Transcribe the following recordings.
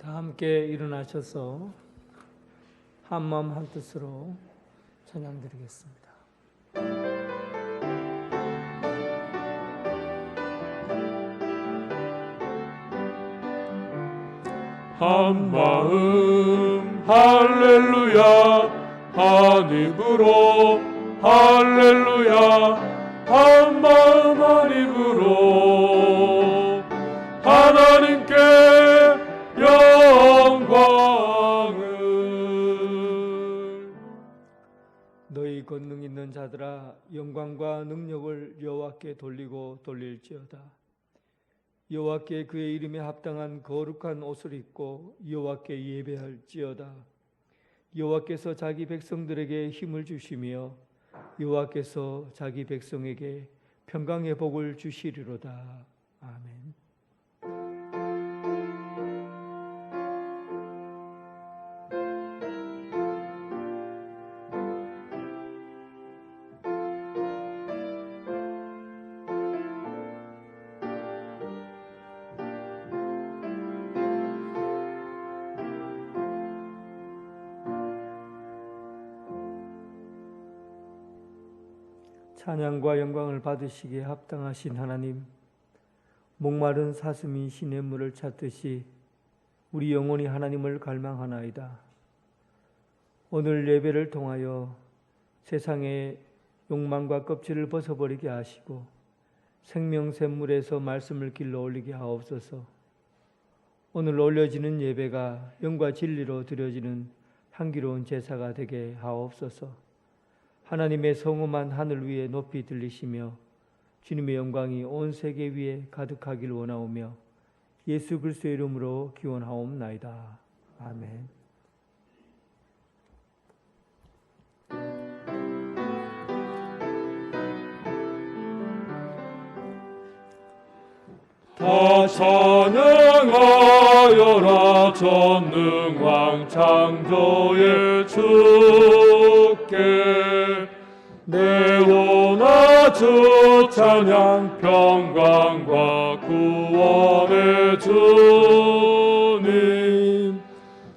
다 함께 일어나셔서 한마음 한뜻으로 찬양드리겠습니다. 한마음 할렐루야, 한 입으로 할렐루야, 한마음 한 입으로 하나님께 영광을. 너희 권능 있는 자들아, 영광과 능력을 여호와께 돌리고 돌릴지어다. 여호와께 그의 이름에 합당한 거룩한 옷을 입고 여호와께 예배할지어다. 여호와께서 자기 백성들에게 힘을 주시며 여호와께서 자기 백성에게 평강의 복을 주시리로다. 아멘. 찬양과 영광을 받으시기에 합당하신 하나님, 목마른 사슴이 시냇물을 찾듯이 우리 영혼이 하나님을 갈망하나이다. 오늘 예배를 통하여 세상의 욕망과 껍질을 벗어버리게 하시고 생명샘물에서 말씀을 길러 올리게 하옵소서. 오늘 올려지는 예배가 영과 진리로 드려지는 향기로운 제사가 되게 하옵소서. 하나님의 성엄한 하늘 위에 높이 들리시며 주님의 영광이 온 세계 위에 가득하길 원하오며 예수 그리스도의 이름으로 기원하옵나이다. 아멘. 다 찬양하여라, 전능왕 창조의 주께 내오나 주 찬양, 평강과 구원의 주님.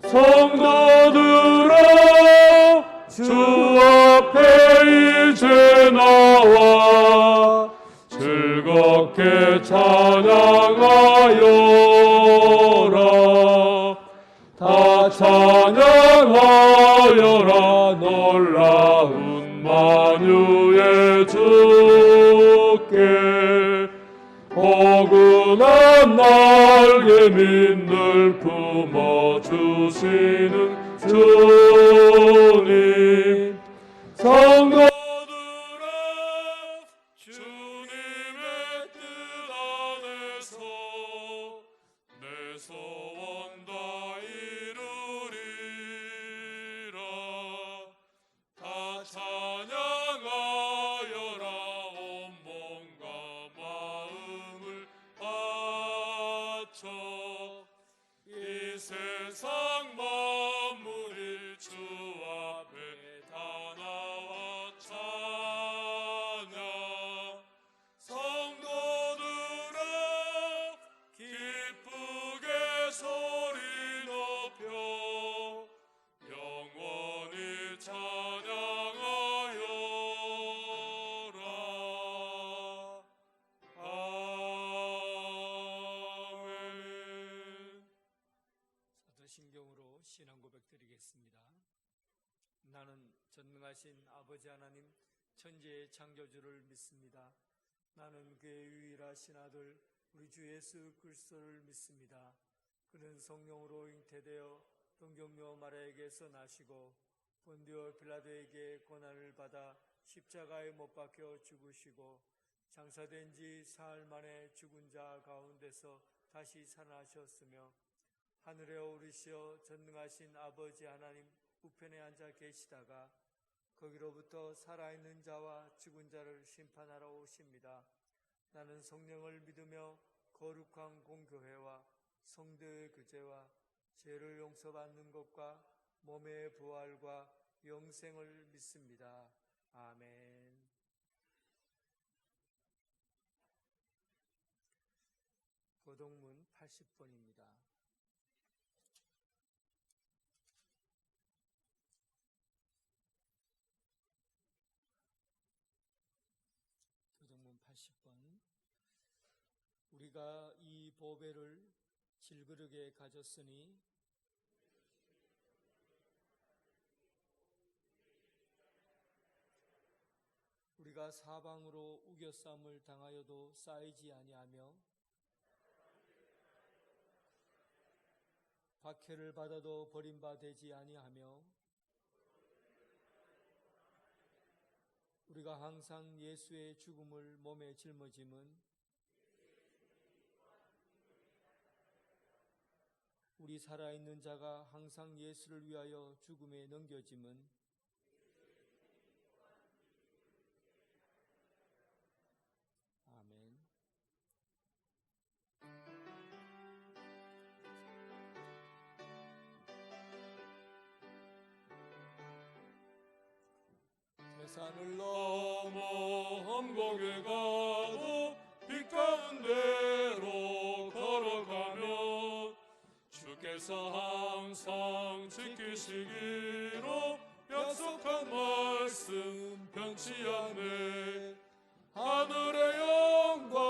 성도들아, 주 앞에 이제 나와 즐겁게 찬양하여라. 다 찬양하여라, 놀라운 만유의 주께. 포근한 날개 밑늘 품어주시는 주님. 성도들아, 주님의 뜻 안에서 내 소원 다 이루리라. 다 찬양하여라, 온 몸과 마음을 바쳐. 이 세상 만물이 주 앞에 다 나와 찬양. 성도들아, 기쁘게 소리 높여 영원히 찬양하여라. 아멘. 사도신경으로 신앙 고백드리겠습니다. 나는 전능하신 아버지 하나님, 천지의 창조주를 믿습니다. 나는 그의 유일하신 아들 우리 주 예수 그리스도를 믿습니다. 그는 성령으로 잉태되어 동정녀 마리아에게서 나시고 본디오 빌라도에게 고난을 받아 십자가에 못 박혀 죽으시고 장사된 지 사흘 만에 죽은 자 가운데서 다시 살아나셨으며 하늘에 오르시어 전능하신 아버지 하나님 우편에 앉아 계시다가 거기로부터 살아있는 자와 죽은 자를 심판하러 오십니다. 나는 성령을 믿으며 거룩한 공교회와 성도의 교제와 죄를 용서받는 것과 몸의 부활과 영생을 믿습니다. 아멘. 고동문 80번입니다. 480번. 우리가 이 보배를 질그릇에 가졌으니 우리가 사방으로 우겨쌈을 당하여도 쌓이지 아니하며 박해를 받아도 버림받지 아니하며 우리가 항상 예수의 죽음을 몸에 짊어짐은 우리 살아있는 자가 항상 예수를 위하여 죽음에 넘겨짐은 아멘. 산을 넘어 험곡에 가도 빛 가운데로 걸어가면 주께서 항상 지키시기로 약속한 말씀 변치 않네. 하늘의 영광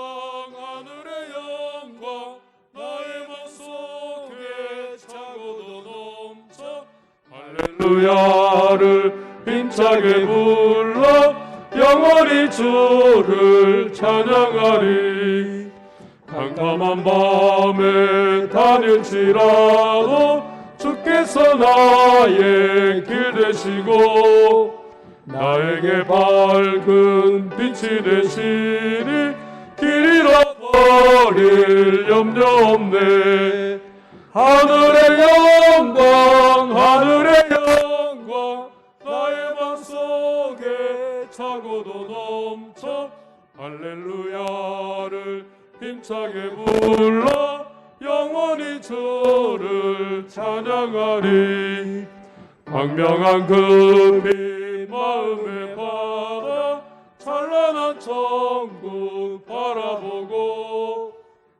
나의 맘 속에 차고도 넘쳐 할렐루야를 힘차게 불러 영원히 주를 찬양하리. 캄캄한 밤에 다닐지라도 주께서 나의 길 되시고 나에게 밝은 빛이 되시니 길 잃어버릴 염려 없네. 하늘의 영광 나의 맘 속에 차고도 넘쳐 할렐루야를 힘차게 불러 영원히 주를 찬양하리. 광명한 그 빛 마음에 받아 찬란한 천국 바라보고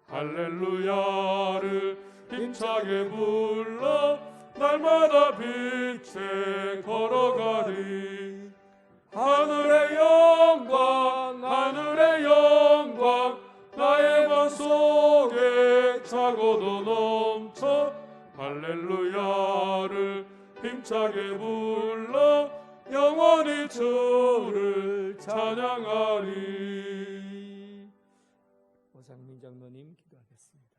할렐루야를 힘차게 불러 날마다 빛에 걸어가리. 하늘의 영광 나의 맘 속에 차고도 넘쳐 할렐루야를 힘차게 불러 영원히 주를 찬양하리. 오상민 장로님 기도하겠습니다.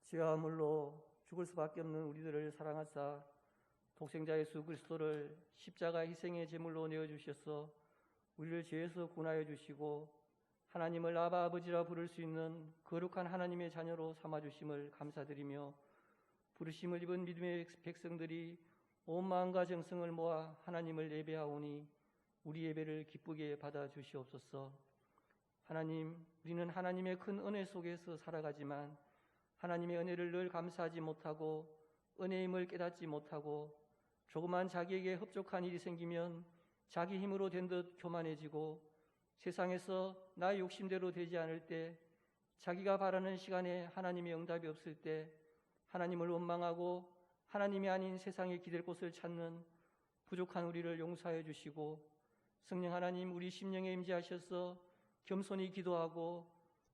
죄와 물로 죽을 수밖에 없는 우리들을 사랑하사 독생자 예수 그리스도를 십자가 희생의 제물로 내어주셔서 우리를 죄에서 구원하여 주시고 하나님을 아바 아버지라 부를 수 있는 거룩한 하나님의 자녀로 삼아주심을 감사드리며 부르심을 입은 믿음의 백성들이 온 마음과 정성을 모아 하나님을 예배하오니 우리 예배를 기쁘게 받아주시옵소서. 하나님, 우리는 하나님의 큰 은혜 속에서 살아가지만 하나님의 은혜를 늘 감사하지 못하고 은혜의 힘을 깨닫지 못하고 조그만 자기에게 흡족한 일이 생기면 자기 힘으로 된 듯 교만해지고 세상에서 나의 욕심대로 되지 않을 때 자기가 바라는 시간에 하나님의 응답이 없을 때 하나님을 원망하고 하나님이 아닌 세상에 기댈 곳을 찾는 부족한 우리를 용서하여 주시고 성령 하나님 우리 심령에 임재하셔서 겸손히 기도하고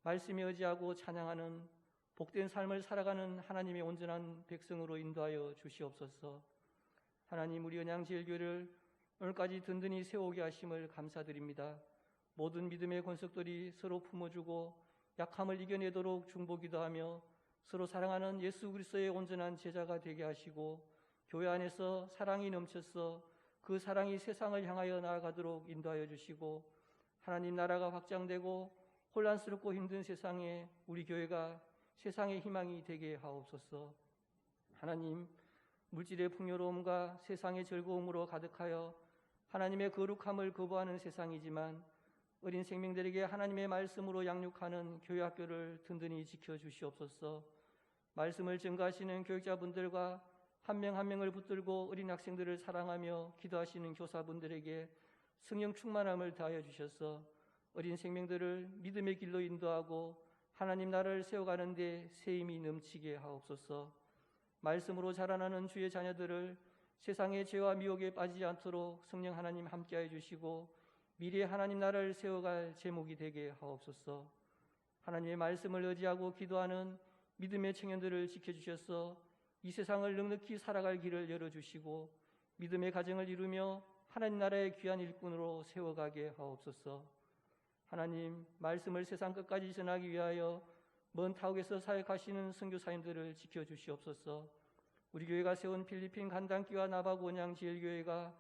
말씀에 의지하고 찬양하는 복된 삶을 살아가는 하나님의 온전한 백성으로 인도하여 주시옵소서. 하나님 우리 언양제일교회를 오늘까지 든든히 세우게 하심을 감사드립니다. 모든 믿음의 권속들이 서로 품어주고 약함을 이겨내도록 중보기도 하며 서로 사랑하는 예수 그리스도의 온전한 제자가 되게 하시고 교회 안에서 사랑이 넘쳐서 그 사랑이 세상을 향하여 나아가도록 인도하여 주시고 하나님 나라가 확장되고 혼란스럽고 힘든 세상에 우리 교회가 세상의 희망이 되게 하옵소서. 하나님 물질의 풍요로움과 세상의 즐거움으로 가득하여 하나님의 거룩함을 거부하는 세상이지만 어린 생명들에게 하나님의 말씀으로 양육하는 교회학교를 든든히 지켜주시옵소서. 말씀을 증거하시는 교육자분들과 한 명 한 명을 붙들고 어린 학생들을 사랑하며 기도하시는 교사분들에게 성령 충만함을 다하여 주셔서 어린 생명들을 믿음의 길로 인도하고 하나님 나라를 세워가는 데 새 힘이 넘치게 하옵소서. 말씀으로 자라나는 주의 자녀들을 세상의 죄와 미혹에 빠지지 않도록 성령 하나님 함께하여 주시고 미래의 하나님 나라를 세워갈 제목이 되게 하옵소서. 하나님의 말씀을 의지하고 기도하는 믿음의 청년들을 지켜주셔서 이 세상을 넉넉히 살아갈 길을 열어주시고 믿음의 가정을 이루며 하나님 나라의 귀한 일꾼으로 세워가게 하옵소서. 하나님 말씀을 세상 끝까지 전하기 위하여 먼 타국에서 사역하시는 선교사님들을 지켜주시옵소서. 우리 교회가 세운 필리핀 간당교와 나바구 원양 지엘교회가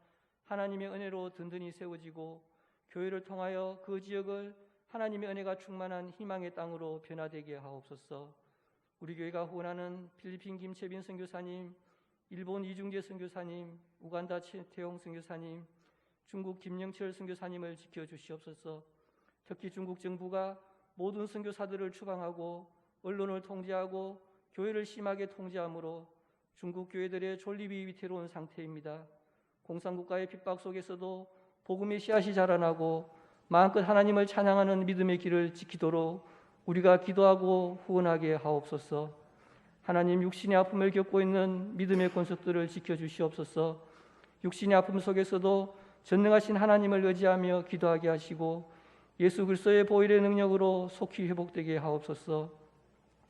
하나님의 은혜로 든든히 세워지고 교회를 통하여 그 지역을 하나님의 은혜가 충만한 희망의 땅으로 변화되게 하옵소서. 우리 교회가 후원하는 필리핀 김채빈 선교사님, 일본 이중재 선교사님, 우간다 최태용 선교사님, 중국 김영철 선교사님을 지켜주시옵소서. 특히 중국 정부가 모든 선교사들을 추방하고 언론을 통제하고 교회를 심하게 통제하므로 중국 교회들의 존립이 위태로운 상태입니다. 공산국가의 핍박 속에서도 복음의 씨앗이 자라나고 마음껏 하나님을 찬양하는 믿음의 길을 지키도록 우리가 기도하고 후원하게 하옵소서. 하나님 육신의 아픔을 겪고 있는 믿음의 권속들을 지켜주시옵소서. 육신의 아픔 속에서도 전능하신 하나님을 의지하며 기도하게 하시고 예수 그리스도의 보혈의 능력으로 속히 회복되게 하옵소서.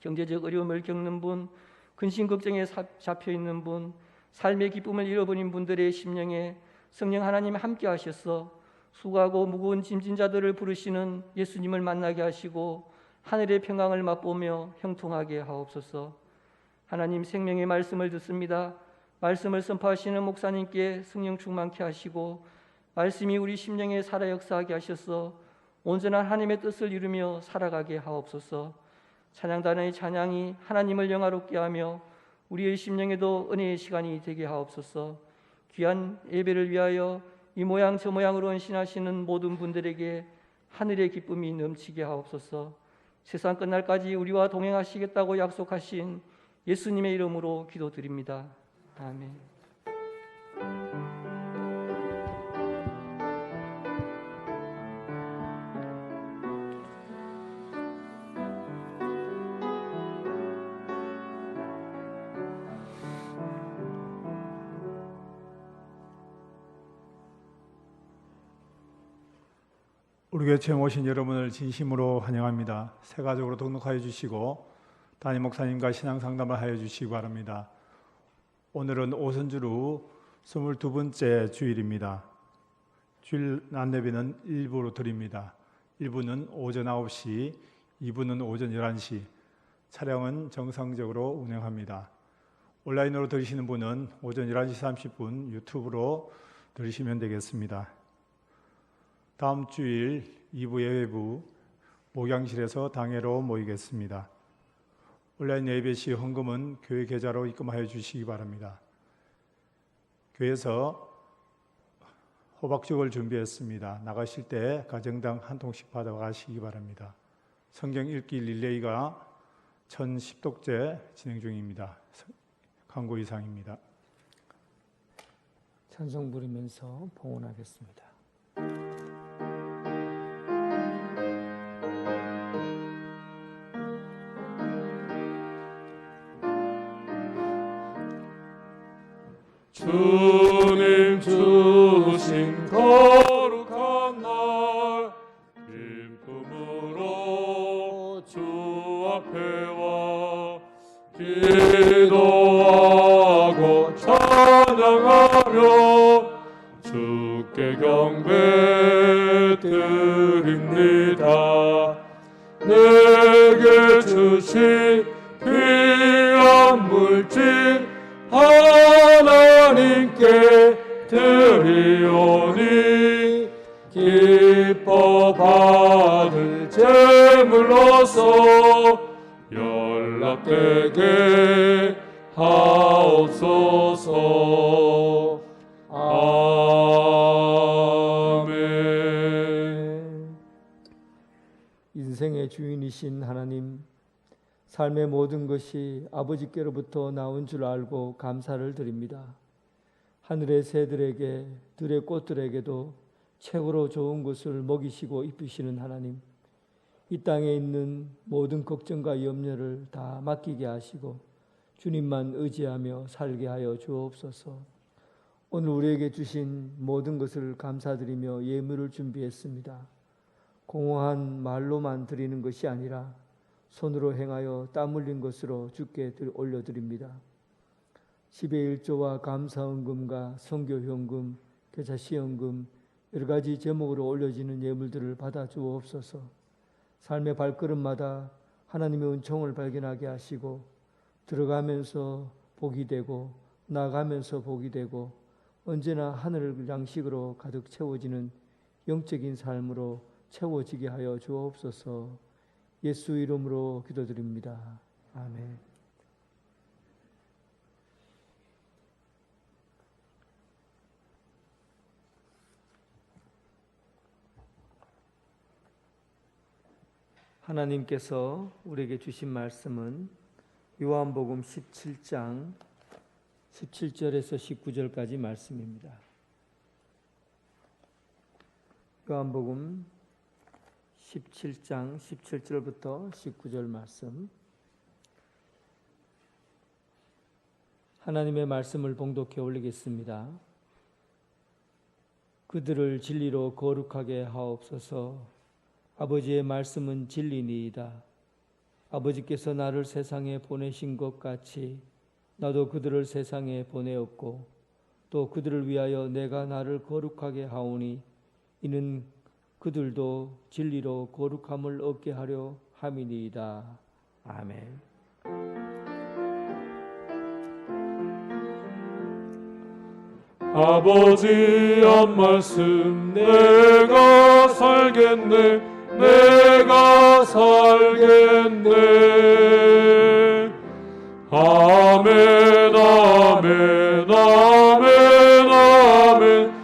경제적 어려움을 겪는 분, 근심 걱정에 잡혀 있는 분, 삶의 기쁨을 잃어버린 분들의 심령에 성령 하나님 함께 하셔서 수고하고 무거운 짐진 자들을 부르시는 예수님을 만나게 하시고 하늘의 평강을 맛보며 형통하게 하옵소서. 하나님 생명의 말씀을 듣습니다. 말씀을 선포하시는 목사님께 성령 충만케 하시고 말씀이 우리 심령에 살아 역사하게 하셔서 온전한 하나님의 뜻을 이루며 살아가게 하옵소서. 찬양단의 찬양이 하나님을 영화롭게 하며 우리의 심령에도 은혜의 시간이 되게 하옵소서. 귀한 예배를 위하여 이 모양 저 모양으로 헌신하시는 모든 분들에게 하늘의 기쁨이 넘치게 하옵소서. 세상 끝날까지 우리와 동행하시겠다고 약속하신 예수님의 이름으로 기도드립니다. 아멘. 우리 교회 처음 오신 여러분을 진심으로 환영합니다. 새 가족으로 등록하여 주시고 담임 목사님과 신앙 상담을 하여 주시기 바랍니다. 오늘은 오선주로 22번째 주일입니다. 주일 안내비는 1부로 드립니다. 1부는 오전 9시, 2부는 오전 11시. 차량은 정상적으로 운행합니다. 온라인으로 들으시는 분은 오전 11시 30분 유튜브로 들으시면 되겠습니다. 다음 주일 2부 예배부 목양실에서 당회로 모이겠습니다. 온라인 예배 시 헌금은 교회 계좌로 입금하여 주시기 바랍니다. 교회에서 호박죽을 준비했습니다. 나가실 때 가정당 한 통씩 받아가시기 바랍니다. 성경 읽기 릴레이가 1010독째 진행 중입니다. 광고 이상입니다. 찬송 부르면서 봉헌하겠습니다. 주님 주신 거룩한 날 기쁨으로 주 앞에 와 기도하고 찬양하며 주께 경배 드립니다. 내게 주신 귀한 물질 하나님께 드리오니 기뻐 받을 제물로서 연락되게 하옵소서. 아멘. 인생의 주인이신 하나님, 삶의 모든 것이 아버지께로부터 나온 줄 알고 감사를 드립니다. 하늘의 새들에게 들의 꽃들에게도 최고로 좋은 것을 먹이시고 입히시는 하나님, 이 땅에 있는 모든 걱정과 염려를 다 맡기게 하시고 주님만 의지하며 살게 하여 주옵소서. 오늘 우리에게 주신 모든 것을 감사드리며 예물을 준비했습니다. 공허한 말로만 드리는 것이 아니라 손으로 행하여 땀 흘린 것으로 주께 올려드립니다. 10의 1조와 감사헌금과 선교현금, 교차시연금 여러 가지 제목으로 올려지는 예물들을 받아 주옵소서. 삶의 발걸음마다 하나님의 은총을 발견하게 하시고 들어가면서 복이 되고 나가면서 복이 되고 언제나 하늘 양식으로 가득 채워지는 영적인 삶으로 채워지게 하여 주옵소서. 예수 이름으로 기도드립니다. 아멘. 하나님께서 우리에게 주신 말씀은 요한복음 17장 17절에서 19절까지 말씀입니다. 요한복음 17장 17절부터 19절 말씀. 하나님의 말씀을 봉독해 올리겠습니다. 그들을 진리로 거룩하게 하옵소서. 아버지의 말씀은 진리니이다. 아버지께서 나를 세상에 보내신 것 같이 나도 그들을 세상에 보내었고 또 그들을 위하여 내가 나를 거룩하게 하오니 이는 그들도 진리로 거룩함을 얻게 하려 함이니이다. 아멘. 아버지 한 말씀 내가 살겠네 내가 살겠네. 아멘 아멘 아멘 아멘 아멘.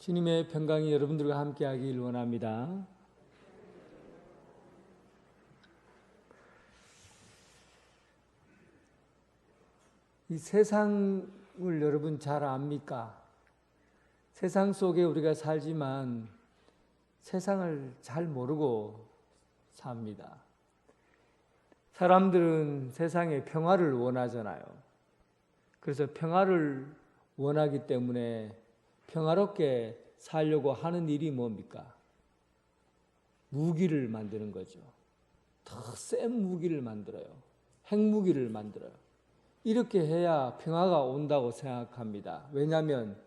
주님의 평강이 여러분들과 함께하길 원합니다. 이 세상을 여러분 잘 압니까? 세상 속에 우리가 살지만 세상을 잘 모르고 삽니다. 사람들은 세상에 평화를 원하잖아요. 그래서 평화를 원하기 때문에 평화롭게 살려고 하는 일이 뭡니까? 무기를 만드는 거죠. 더 센 무기를 만들어요. 핵무기를 만들어요. 이렇게 해야 평화가 온다고 생각합니다. 왜냐하면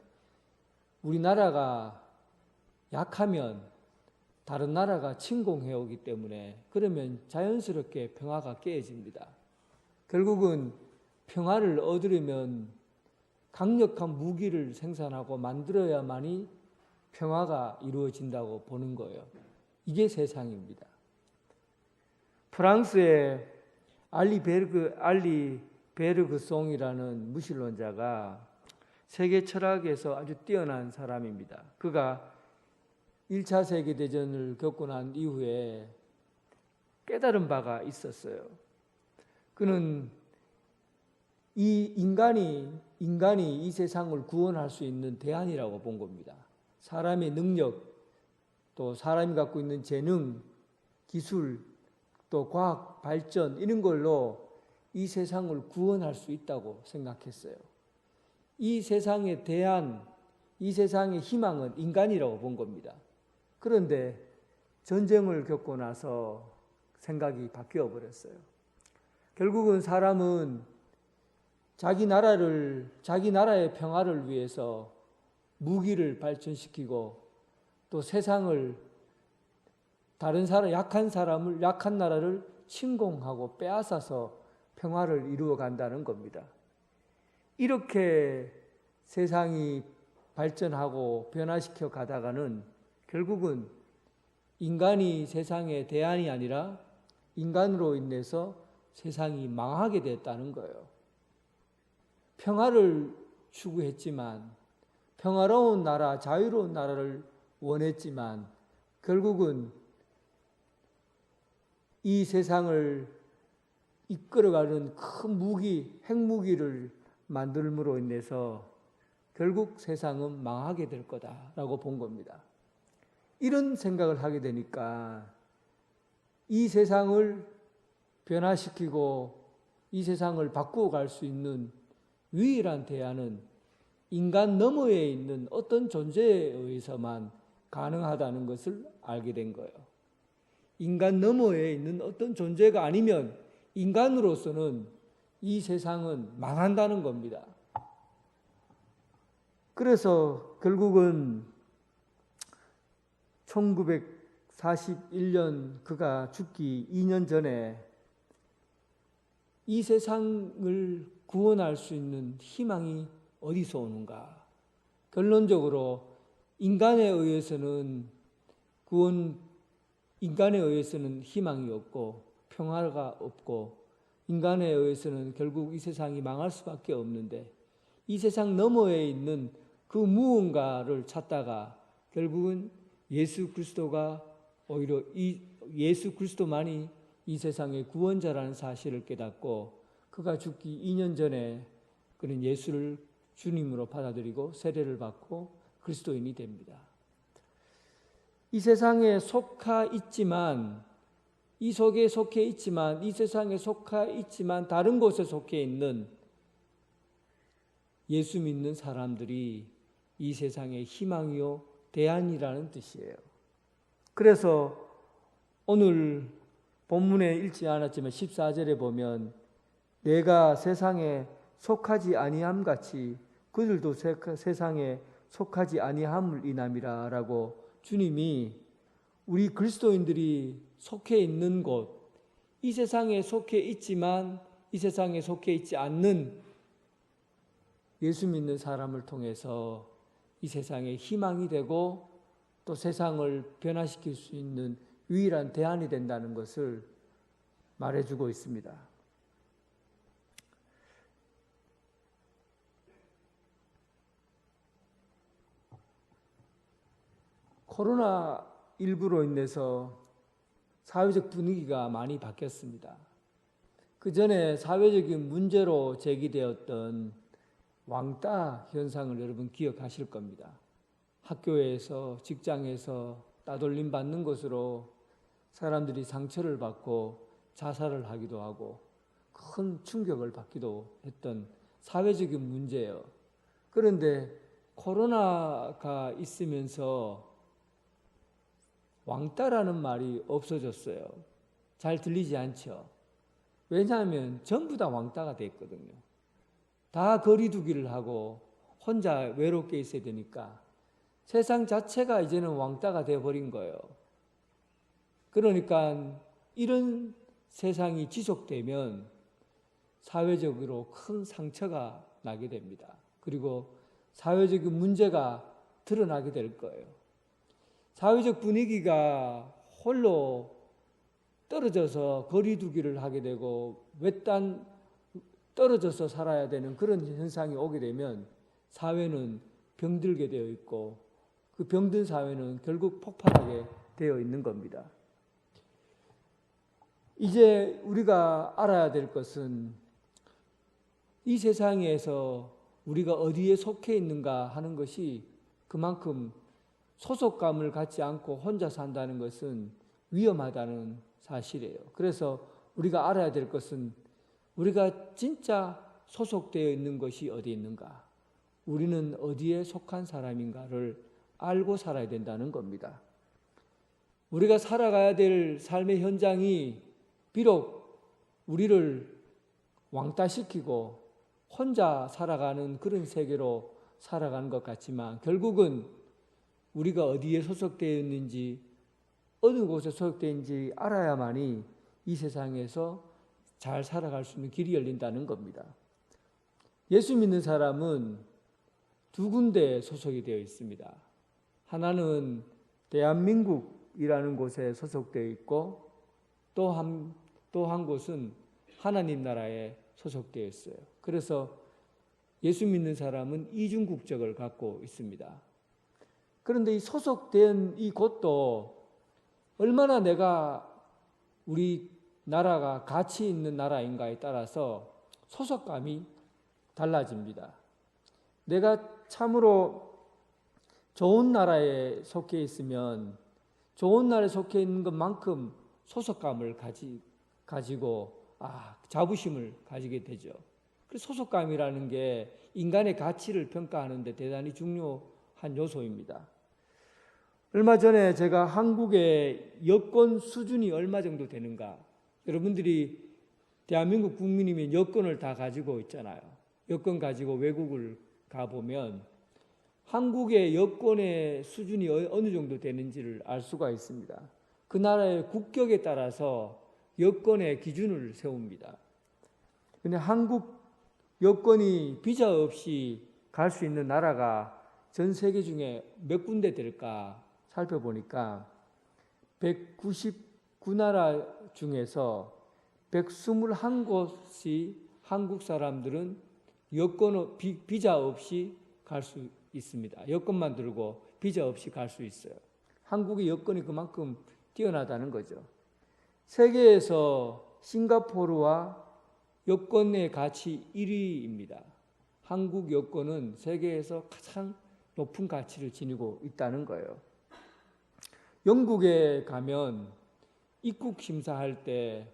우리나라가 약하면 다른 나라가 침공해 오기 때문에 그러면 자연스럽게 평화가 깨집니다. 결국은 평화를 얻으려면 강력한 무기를 생산하고 만들어야만이 평화가 이루어진다고 보는 거예요. 이게 세상입니다. 프랑스의 알리 베르그송이라는 무신론자가 세계 철학에서 아주 뛰어난 사람입니다. 그가 1차 세계대전을 겪고 난 이후에 깨달은 바가 있었어요. 그는 이 인간이 이 세상을 구원할 수 있는 대안이라고 본 겁니다. 사람의 능력, 또 사람이 갖고 있는 재능, 기술, 또 과학 발전 이런 걸로 이 세상을 구원할 수 있다고 생각했어요. 이 세상의 대안, 이 세상의 희망은 인간이라고 본 겁니다. 그런데 전쟁을 겪고 나서 생각이 바뀌어 버렸어요. 결국은 사람은 자기 나라의 평화를 위해서 무기를 발전시키고 또 세상을 다른 사람, 약한 나라를 침공하고 빼앗아서 평화를 이루어 간다는 겁니다. 이렇게 세상이 발전하고 변화시켜 가다가는 결국은 인간이 세상의 대안이 아니라 인간으로 인해서 세상이 망하게 됐다는 거예요. 평화를 추구했지만, 평화로운 나라, 자유로운 나라를 원했지만 결국은 이 세상을 이끌어가는 큰 무기, 핵무기를 만들므로 인해서 결국 세상은 망하게 될 거다라고 본 겁니다. 이런 생각을 하게 되니까 이 세상을 변화시키고 이 세상을 바꾸어 갈 수 있는 유일한 대안은 인간 너머에 있는 어떤 존재에 의해서만 가능하다는 것을 알게 된 거예요. 인간 너머에 있는 어떤 존재가 아니면 인간으로서는 이 세상은 망한다는 겁니다. 그래서 결국은 1941년 그가 죽기 2년 전에 이 세상을 구원할 수 있는 희망이 어디서 오는가? 결론적으로 인간에 의해서는 희망이 없고 평화가 없고 인간에 의해서는 결국 이 세상이 망할 수밖에 없는데 이 세상 너머에 있는 그 무언가를 찾다가 결국은 예수 그리스도가 오히려 예수 그리스도만이 이 세상의 구원자라는 사실을 깨닫고 그가 죽기 2년 전에 그는 예수를 주님으로 받아들이고 세례를 받고 그리스도인이 됩니다. 이 세상에 속해 있지만 이 세상에 속해 있지만 다른 곳에 속해 있는 예수 믿는 사람들이 이 세상의 희망이요 대안이라는 뜻이에요. 그래서 오늘 본문에 읽지 않았지만 14절에 보면 내가 세상에 속하지 아니함 같이 그들도 세상에 속하지 아니함을 인함이라 라고 주님이 우리 그리스도인들이 속해 있는 곳, 이 세상에 속해 있지만 이 세상에 속해 있지 않는 예수 믿는 사람을 통해서 이 세상에 희망이 되고 또 세상을 변화시킬 수 있는 유일한 대안이 된다는 것을 말해주고 있습니다. 코로나19로 인해서 사회적 분위기가 많이 바뀌었습니다. 그 전에 사회적인 문제로 제기되었던 왕따 현상을 여러분 기억하실 겁니다. 학교에서, 직장에서 따돌림 받는 것으로 사람들이 상처를 받고 자살을 하기도 하고 큰 충격을 받기도 했던 사회적인 문제예요. 그런데 코로나가 있으면서 왕따라는 말이 없어졌어요. 잘 들리지 않죠? 왜냐하면 전부 다 왕따가 됐거든요. 다 거리두기를 하고 혼자 외롭게 있어야 되니까 세상 자체가 이제는 왕따가 되어버린 거예요. 그러니까 이런 세상이 지속되면 사회적으로 큰 상처가 나게 됩니다. 그리고 사회적인 문제가 드러나게 될 거예요. 사회적 분위기가 홀로 떨어져서 거리두기를 하게 되고 외딴 떨어져서 살아야 되는 그런 현상이 오게 되면 사회는 병들게 되어 있고 그 병든 사회는 결국 폭발하게 되어 있는 겁니다. 이제 우리가 알아야 될 것은 이 세상에서 우리가 어디에 속해 있는가 하는 것이 그만큼 소속감을 갖지 않고 혼자 산다는 것은 위험하다는 사실이에요. 그래서 우리가 알아야 될 것은 우리가 진짜 소속되어 있는 것이 어디 있는가, 우리는 어디에 속한 사람인가를 알고 살아야 된다는 겁니다. 우리가 살아가야 될 삶의 현장이 비록 우리를 왕따시키고 혼자 살아가는 그런 세계로 살아가는 것 같지만 결국은 우리가 어디에 소속되어 있는지 어느 곳에 소속되어 있는지 알아야만이 이 세상에서 잘 살아갈 수 있는 길이 열린다는 겁니다. 예수 믿는 사람은 두 군데에 소속이 되어 있습니다. 하나는 대한민국이라는 곳에 소속되어 있고 또 한 곳은 하나님 나라에 소속되어 있어요. 그래서 예수 믿는 사람은 이중 국적을 갖고 있습니다. 그런데 이 소속된 이 곳도 얼마나 내가 우리 나라가 가치 있는 나라인가에 따라서 소속감이 달라집니다. 내가 참으로 좋은 나라에 속해 있으면 좋은 나라에 속해 있는 것만큼 소속감을 가지고 자부심을 가지게 되죠. 그래서 소속감이라는 게 인간의 가치를 평가하는 데 대단히 중요한 요소입니다. 얼마 전에 제가 한국의 여권 수준이 얼마 정도 되는가, 여러분들이 대한민국 국민이면 여권을 다 가지고 있잖아요. 여권 가지고 외국을 가보면 한국의 여권의 수준이 어느 정도 되는지를 알 수가 있습니다. 그 나라의 국격에 따라서 여권의 기준을 세웁니다. 근데 한국 여권이 비자 없이 갈 수 있는 나라가 전 세계 중에 몇 군데 될까 살펴보니까 199나라 중에서 121곳이 한국 사람들은 비자 없이 갈 수 있습니다. 여권만 들고 비자 없이 갈 수 있어요. 한국의 여권이 그만큼 뛰어나다는 거죠. 세계에서 싱가포르와 여권의 가치 1위입니다. 한국 여권은 세계에서 가장 높은 가치를 지니고 있다는 거예요. 영국에 가면 입국 심사할 때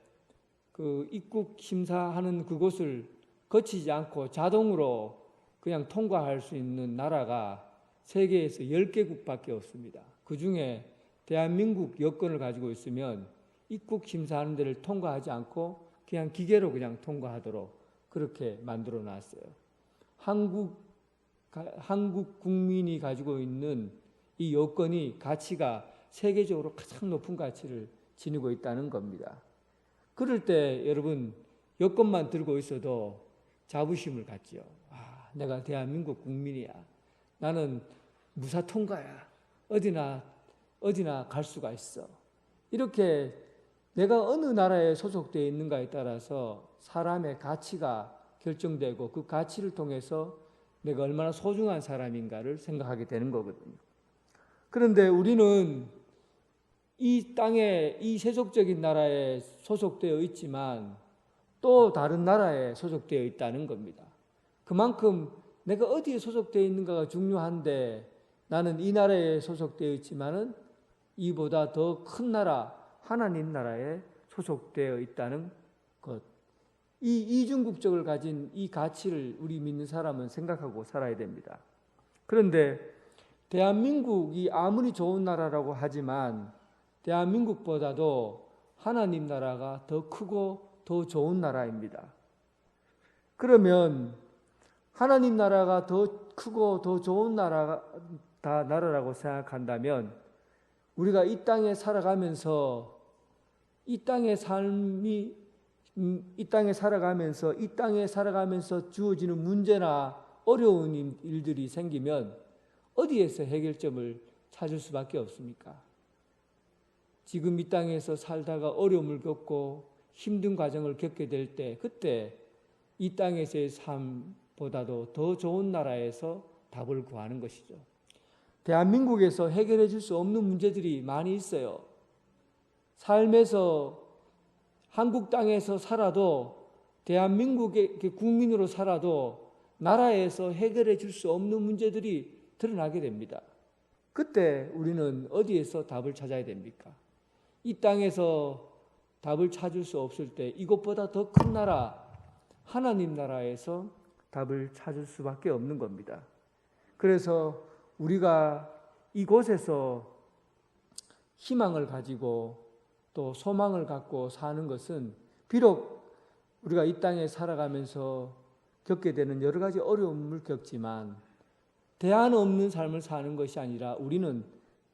그 입국 심사하는 그곳을 거치지 않고 자동으로 그냥 통과할 수 있는 나라가 세계에서 10개국밖에 없습니다. 그 중에 대한민국 여권을 가지고 있으면 입국 심사하는 데를 통과하지 않고 그냥 기계로 그냥 통과하도록 그렇게 만들어 놨어요. 한국 국민이 가지고 있는 이 여권이 가치가 세계적으로 가장 높은 가치를 지니고 있다는 겁니다. 그럴 때 여러분 여권만 들고 있어도 자부심을 갖죠. 내가 대한민국 국민이야. 나는 무사 통과야. 어디나 갈 수가 있어. 이렇게 내가 어느 나라에 소속되어 있는가에 따라서 사람의 가치가 결정되고 그 가치를 통해서 내가 얼마나 소중한 사람인가를 생각하게 되는 거거든요. 그런데 우리는 이 땅에, 이 세속적인 나라에 소속되어 있지만 또 다른 나라에 소속되어 있다는 겁니다. 그만큼 내가 어디에 소속되어 있는가가 중요한데, 나는 이 나라에 소속되어 있지만은 이보다 더 큰 나라, 하나님 나라에 소속되어 있다는 것. 이 이중국적을 가진 이 가치를 우리 믿는 사람은 생각하고 살아야 됩니다. 그런데 대한민국이 아무리 좋은 나라라고 하지만 대한민국보다도 하나님 나라가 더 크고 더 좋은 나라입니다. 그러면 하나님 나라가 더 크고 더 좋은 나라라고 생각한다면, 우리가 이 땅에 살아가면서 이 땅에 살아가면서 주어지는 문제나 어려운 일들이 생기면 어디에서 해결점을 찾을 수밖에 없습니까? 지금 이 땅에서 살다가 어려움을 겪고 힘든 과정을 겪게 될 때, 그때 이 땅에서의 삶보다도 더 좋은 나라에서 답을 구하는 것이죠. 대한민국에서 해결해 줄 수 없는 문제들이 많이 있어요. 삶에서 한국 땅에서 살아도, 대한민국의 국민으로 살아도 나라에서 해결해 줄 수 없는 문제들이 드러나게 됩니다. 그때 우리는 어디에서 답을 찾아야 됩니까? 이 땅에서 답을 찾을 수 없을 때 이것보다 더 큰 나라, 하나님 나라에서 답을 찾을 수밖에 없는 겁니다. 그래서 우리가 이곳에서 희망을 가지고 또 소망을 갖고 사는 것은, 비록 우리가 이 땅에 살아가면서 겪게 되는 여러 가지 어려움을 겪지만 대안 없는 삶을 사는 것이 아니라 우리는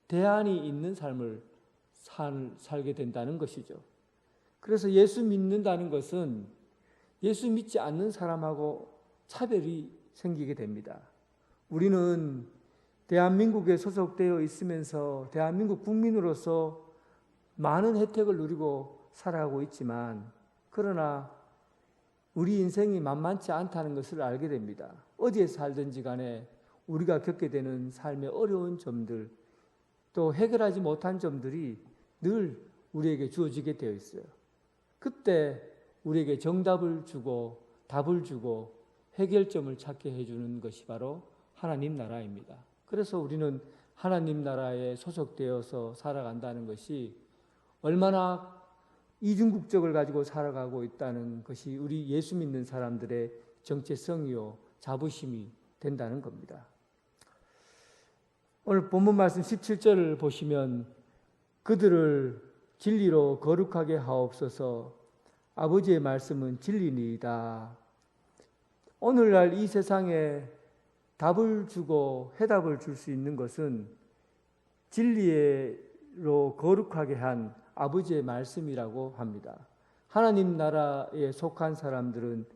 대안이 있는 삶을 살게 된다는 것이죠. 그래서 예수 믿는다는 것은 예수 믿지 않는 사람하고 차별이 생기게 됩니다. 우리는 대한민국에 소속되어 있으면서 대한민국 국민으로서 많은 혜택을 누리고 살아가고 있지만, 그러나 우리 인생이 만만치 않다는 것을 알게 됩니다. 어디에 살든지 간에 우리가 겪게 되는 삶의 어려운 점들, 또 해결하지 못한 점들이 늘 우리에게 주어지게 되어 있어요. 그때 우리에게 정답을 주고 답을 주고 해결점을 찾게 해주는 것이 바로 하나님 나라입니다. 그래서 우리는 하나님 나라에 소속되어서 살아간다는 것이 얼마나 이중국적을 가지고 살아가고 있다는 것이 우리 예수 믿는 사람들의 정체성이요 자부심이 된다는 겁니다. 오늘 본문 말씀 17절을 보시면, 그들을 진리로 거룩하게 하옵소서, 아버지의 말씀은 진리니이다. 오늘날 이 세상에 답을 주고 해답을 줄 수 있는 것은 진리로 거룩하게 한 아버지의 말씀이라고 합니다. 하나님 나라에 속한 사람들은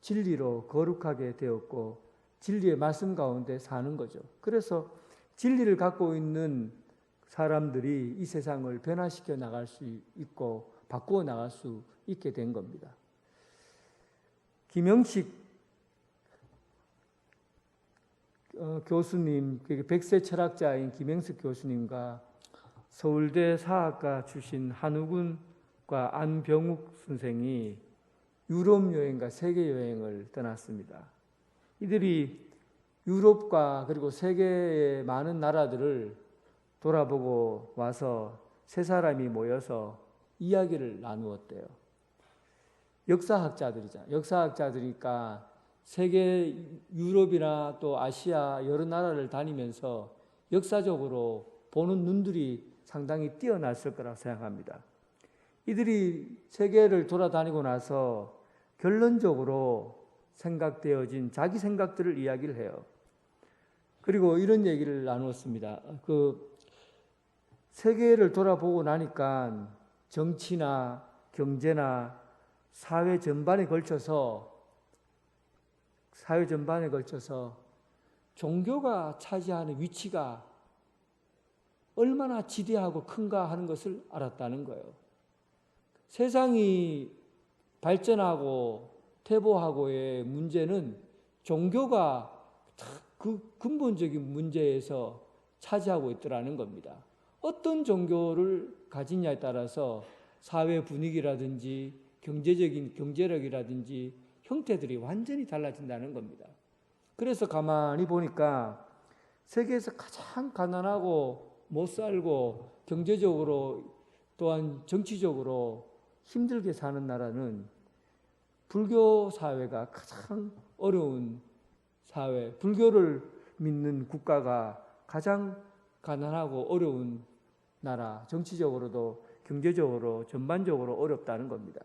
진리로 거룩하게 되었고 진리의 말씀 가운데 사는 거죠. 그래서 진리를 갖고 있는 사람들이 이 세상을 변화시켜 나갈 수 있고 바꾸어 나갈 수 있게 된 겁니다. 김영식 교수님, 백세 철학자인 김영식 교수님과 서울대 사학과 출신 한우군과 안병욱 선생이 유럽 여행과 세계 여행을 떠났습니다. 이들이 유럽과 그리고 세계의 많은 나라들을 돌아보고 와서 세 사람이 모여서 이야기를 나누었대요. 역사학자들이니까 세계 유럽이나 또 아시아 여러 나라를 다니면서 역사적으로 보는 눈들이 상당히 뛰어났을 거라고 생각합니다. 이들이 세계를 돌아다니고 나서 결론적으로 생각되어진 자기 생각들을 이야기를 해요. 그리고 이런 얘기를 나누었습니다. 세계를 돌아보고 나니까 정치나 경제나 사회 전반에 걸쳐서 종교가 차지하는 위치가 얼마나 지대하고 큰가 하는 것을 알았다는 거예요. 세상이 발전하고 퇴보하고의 문제는 종교가 그 근본적인 문제에서 차지하고 있더라는 겁니다. 어떤 종교를 가지냐에 따라서 사회 분위기라든지 경제적인 경제력이라든지 형태들이 완전히 달라진다는 겁니다. 그래서 가만히 보니까 세계에서 가장 가난하고 못 살고 경제적으로 또한 정치적으로 힘들게 사는 나라는 불교 사회가 가장 어려운 사회, 불교를 믿는 국가가 가장 가난하고 어려운 나라, 정치적으로도 경제적으로 전반적으로 어렵다는 겁니다.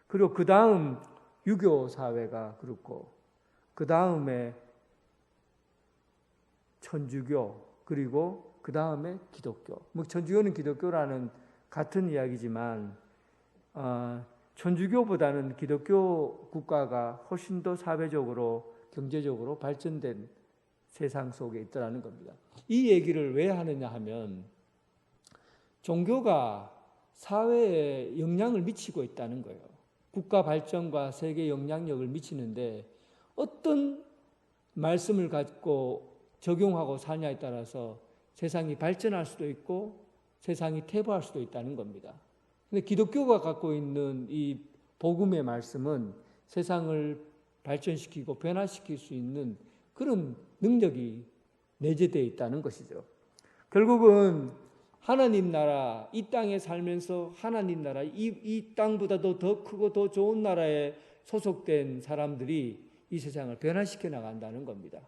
그리고 그 다음 유교 사회가 그렇고 그 다음에 천주교, 그리고 그 다음에 기독교. 뭐 천주교는 기독교라는 같은 이야기지만 천주교보다는 기독교 국가가 훨씬 더 사회적으로 경제적으로 발전된 세상 속에 있더라는 겁니다. 이 얘기를 왜 하느냐 하면 종교가 사회에 영향을 미치고 있다는 거예요. 국가 발전과 세계 영향력을 미치는데 어떤 말씀을 갖고 적용하고 사냐에 따라서 세상이 발전할 수도 있고 세상이 퇴보할 수도 있다는 겁니다. 근데 기독교가 갖고 있는 이 복음의 말씀은 세상을 발전시키고 변화시킬 수 있는 그런 능력이 내재되어 있다는 것이죠. 결국은 하나님 나라, 이 땅에 살면서 하나님 나라, 이 땅보다도 더 크고 더 좋은 나라에 소속된 사람들이 이 세상을 변화시켜 나간다는 겁니다.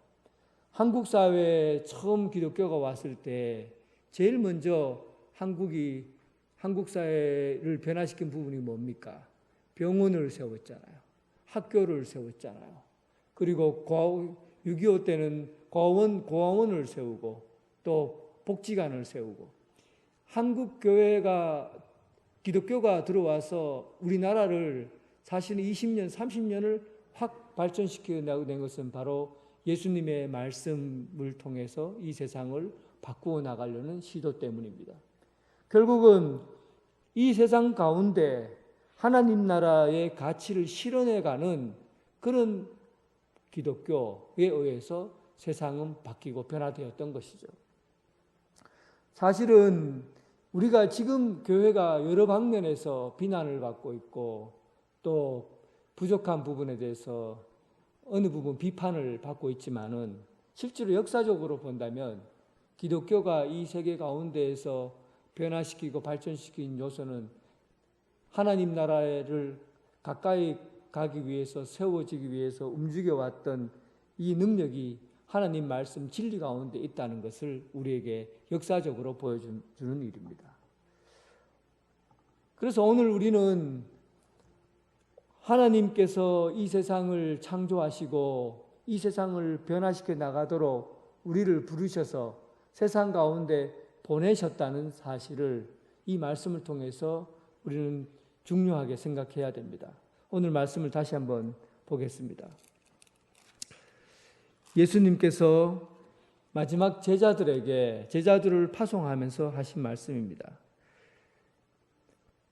한국 사회에 처음 기독교가 왔을 때 제일 먼저 한국 사회를 변화시킨 부분이 뭡니까? 병원을 세웠잖아요. 학교를 세웠잖아요. 그리고 6.25 때는 고아원을 세우고 또 복지관을 세우고 한국 교회가 기독교가 들어와서 우리나라를 사실은 20년, 30년을 확 발전시켜 낸 것은 바로 예수님의 말씀을 통해서 이 세상을 바꾸어 나가려는 시도 때문입니다. 결국은 이 세상 가운데 하나님 나라의 가치를 실현해가는 그런 기독교에 의해서 세상은 바뀌고 변화되었던 것이죠. 사실은 우리가 지금 교회가 여러 방면에서 비난을 받고 있고 또 부족한 부분에 대해서 어느 부분 비판을 받고 있지만은 실제로 역사적으로 본다면 기독교가 이 세계 가운데에서 변화시키고 발전시킨 요소는 하나님 나라를 가까이 가기 위해서 세워지기 위해서 움직여왔던 이 능력이 하나님 말씀 진리 가운데 있다는 것을 우리에게 역사적으로 보여주는 일입니다. 그래서 오늘 우리는 하나님께서 이 세상을 창조하시고 이 세상을 변화시켜 나가도록 우리를 부르셔서 세상 가운데 보내셨다는 사실을 이 말씀을 통해서 우리는 중요하게 생각해야 됩니다. 오늘 말씀을 다시 한번 보겠습니다. 예수님께서 마지막 제자들을 파송하면서 하신 말씀입니다.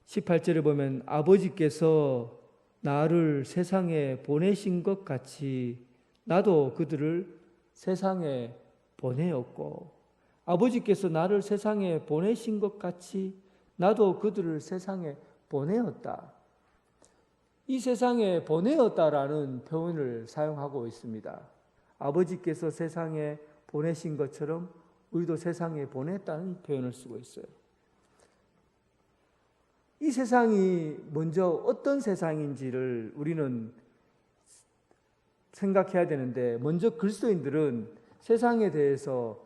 18절에 보면 아버지께서 나를 세상에 보내신 것 같이 나도 그들을 세상에 보내었고 아버지께서 나를 세상에 보내신 것 같이 나도 그들을 세상에 보내었다. 이 세상에 보내었다라는 표현을 사용하고 있습니다. 아버지께서 세상에 보내신 것처럼 우리도 세상에 보냈다는 표현을 쓰고 있어요. 이 세상이 먼저 어떤 세상인지를 우리는 생각해야 되는데 먼저 그리스도인들은 세상에 대해서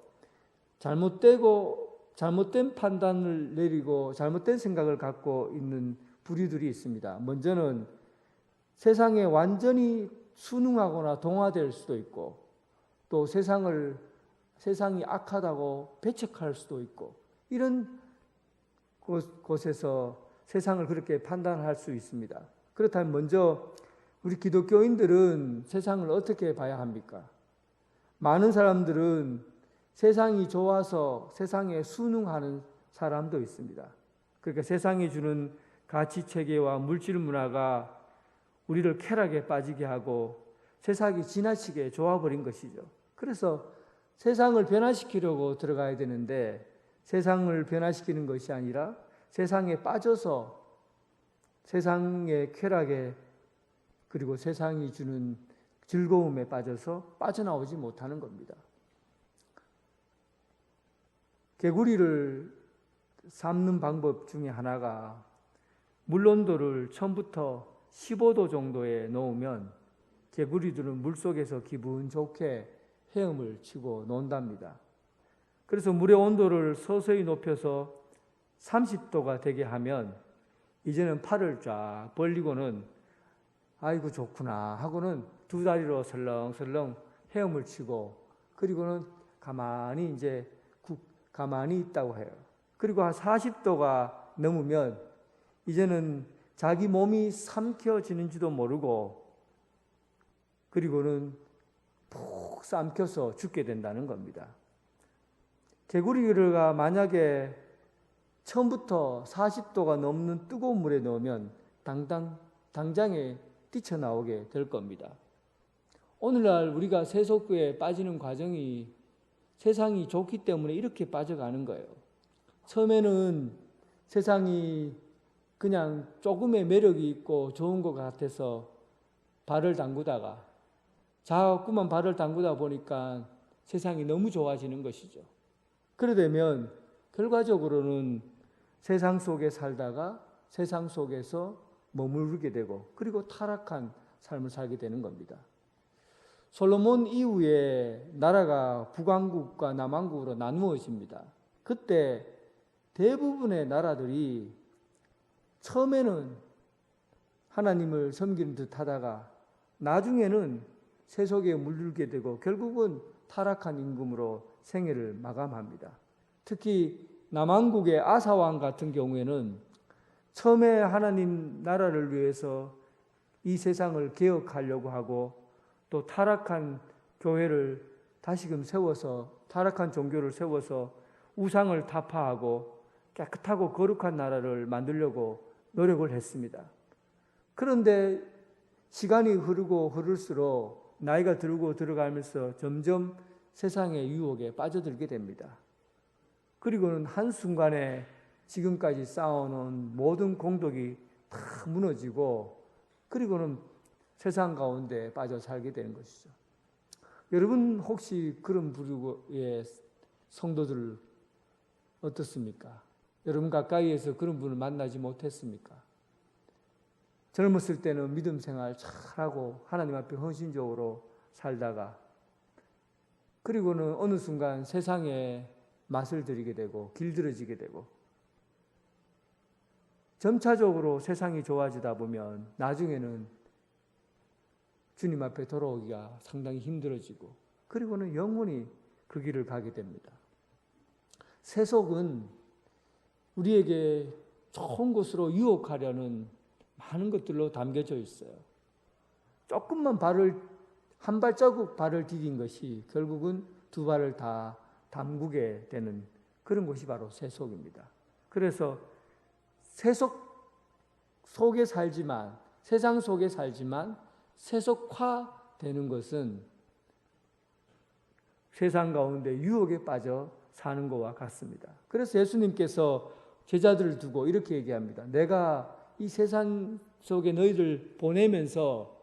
잘못된 판단을 내리고 잘못된 생각을 갖고 있는 부류들이 있습니다. 먼저는 세상에 완전히 순응하거나 동화될 수도 있고 또 세상이 악하다고 배척할 수도 있고 이런 곳에서 세상을 그렇게 판단할 수 있습니다. 그렇다면 먼저 우리 기독교인들은 세상을 어떻게 봐야 합니까? 많은 사람들은 세상이 좋아서 세상에 순응하는 사람도 있습니다. 그러니까 세상이 주는 가치 체계와 물질 문화가 우리를 쾌락에 빠지게 하고 세상이 지나치게 좋아버린 것이죠. 그래서 세상을 변화시키려고 들어가야 되는데 세상을 변화시키는 것이 아니라 세상에 빠져서 세상의 쾌락에 그리고 세상이 주는 즐거움에 빠져서 빠져나오지 못하는 겁니다. 개구리를 삶는 방법 중에 하나가 물 온도를 처음부터 15도 정도에 놓으면 개구리들은 물속에서 기분 좋게 헤엄을 치고 논답니다. 그래서 물의 온도를 서서히 높여서 30도가 되게 하면 이제는 팔을 쫙 벌리고는 아이고 좋구나 하고는 두 다리로 설렁설렁 헤엄을 치고 그리고는 가만히 있다고 해요. 그리고 한 40도가 넘으면 이제는 자기 몸이 삼켜지는지도 모르고 그리고는 푹 삼켜서 죽게 된다는 겁니다. 개구리가 만약에 처음부터 40도가 넘는 뜨거운 물에 넣으면 당장에 뛰쳐나오게 될 겁니다. 오늘날 우리가 세속에 빠지는 과정이 세상이 좋기 때문에 이렇게 빠져가는 거예요. 처음에는 세상이 그냥 조금의 매력이 있고 좋은 것 같아서 발을 담그다가 자꾸만 발을 담그다 보니까 세상이 너무 좋아지는 것이죠. 그러되면 결과적으로는 세상 속에 살다가 세상 속에서 머무르게 되고 그리고 타락한 삶을 살게 되는 겁니다. 솔로몬 이후에 나라가 북왕국과 남왕국으로 나누어집니다. 그때 대부분의 나라들이 처음에는 하나님을 섬기는 듯 하다가 나중에는 세속에 물들게 되고 결국은 타락한 임금으로 생애를 마감합니다. 특히 남왕국의 아사왕 같은 경우에는 처음에 하나님 나라를 위해서 이 세상을 개혁하려고 하고 또 타락한 교회를 다시금 세워서 타락한 종교를 세워서 우상을 타파하고 깨끗하고 거룩한 나라를 만들려고 노력을 했습니다. 그런데 시간이 흐르고 흐를수록 나이가 들고 들어가면서 점점 세상의 유혹에 빠져들게 됩니다. 그리고는 한순간에 지금까지 쌓아놓은 모든 공덕이 다 무너지고 그리고는 세상 가운데 빠져 살게 되는 것이죠. 여러분 혹시 그런 부류의 성도들 어떻습니까? 여러분 가까이에서 그런 분을 만나지 못했습니까? 젊었을 때는 믿음 생활 잘하고 하나님 앞에 헌신적으로 살다가 그리고는 어느 순간 세상에 맛을 들이게 되고 길들여지게 되고 점차적으로 세상이 좋아지다 보면 나중에는 주님 앞에 돌아오기가 상당히 힘들어지고 그리고는 영원히 그 길을 가게 됩니다. 세속은 우리에게 좋은 곳으로 유혹하려는 많은 것들로 담겨져 있어요. 조금만 한 발자국 발을 디딘 것이 결국은 두 발을 다 담그게 되는 그런 것이 바로 세속입니다. 그래서 세속 속에 살지만 세상 속에 살지만 세속화되는 것은 세상 가운데 유혹에 빠져 사는 것과 같습니다. 그래서 예수님께서 제자들을 두고 이렇게 얘기합니다. 내가 이 세상 속에 너희를 보내면서